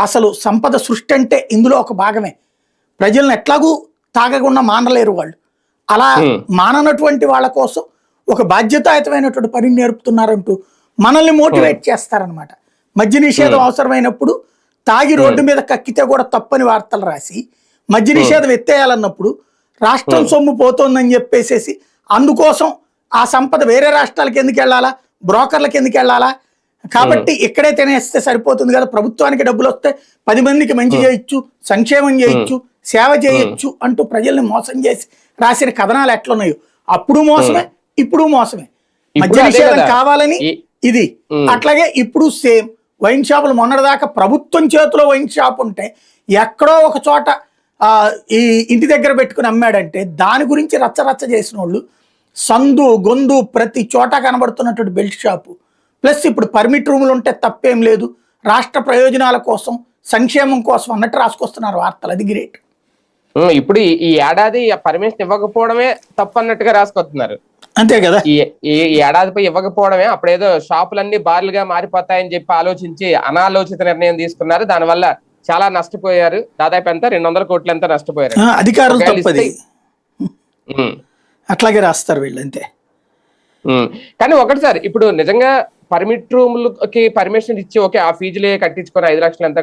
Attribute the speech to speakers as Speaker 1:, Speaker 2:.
Speaker 1: అసలు సంపద సృష్టి అంటే ఇందులో ఒక భాగమే. ప్రజలను ఎట్లాగూ తాగకుండా మానలేరు వాళ్ళు. అలా మాననటువంటి వాళ్ళ కోసం ఒక బాధ్యతాయుతమైనటువంటి పనిని నేర్పుతున్నారంటూ మనల్ని మోటివేట్ చేస్తారనమాట. మద్య నిషేధం అవసరమైనప్పుడు తాగి రోడ్డు మీద కక్కితే కూడా తప్పని వార్తలు రాసి, మద్య నిషేధం ఎత్తేయాలన్నప్పుడు రాష్ట్రం సొమ్ము పోతోందని చెప్పేసేసి అందుకోసం ఆ సంపద వేరే రాష్ట్రాలకు ఎందుకు వెళ్ళాలా, బ్రోకర్లకు ఎందుకు వెళ్ళాలా, కాబట్టి ఇక్కడే తినేస్తే సరిపోతుంది కదా, ప్రభుత్వానికి డబ్బులు వస్తే 10 మందికి మంచి చేయొచ్చు, సంక్షేమం చేయొచ్చు, సేవ చేయొచ్చు అంటూ ప్రజల్ని మోసం చేసి రాసిన కథనాలు ఎట్లున్నాయో అప్పుడు మోసమే, ఇప్పుడు మోసమే. మద్య నిషేధం కావాలని ఇది అట్లాగే ఇప్పుడు సేమ్. వైన్ షాపులు మొన్నటిదాకా ప్రభుత్వం చేతిలో వైన్ షాప్ ఉంటే ఎక్కడో ఒక చోట ఈ ఇంటి దగ్గర పెట్టుకుని అమ్మాడంటే దాని గురించి రచ్చరచ్చ చేసిన వాళ్ళు సందు గొందు ప్రతి చోట కనబడుతున్నటువంటి బెల్ట్ షాపు. ప్లస్ ఇప్పుడు పర్మిట్ రూములు ఉంటే తప్పేం లేదు, రాష్ట్ర ప్రయోజనాల కోసం సంక్షేమం కోసం అన్నట్టు రాసుకొస్తున్నారు వార్తలు. అది గ్రేట్.
Speaker 2: ఇప్పుడు ఈ ఏడాది పర్మిషన్ ఇవ్వకపోవడమే తప్పు అన్నట్టుగా రాసుకొస్తున్నారు.
Speaker 1: అంతే కదా,
Speaker 2: ఈ ఏడాదిపై ఇవ్వకపోవడమే అప్పుడేదో షాపులన్నీ బార్లుగా మారిపోతాయని చెప్పి ఆలోచించి అనాలోచిత నిర్ణయం తీసుకున్నారు. దానివల్ల చాలా నష్టపోయారు. దాదాపు ఎంత 200 కోట్లు ఎంత నష్టపోయారు.
Speaker 1: అధికారులు తప్పది, అట్లాగే రాస్తారు వీళ్ళు అంతే.
Speaker 2: కానీ ఒకటిసారి ఇప్పుడు నిజంగా పర్మిట్ రూములకి పర్మిషన్ ఇచ్చి ఓకే ఆ ఫీజులే కట్టించుకొని 5 లక్షలు ఎంత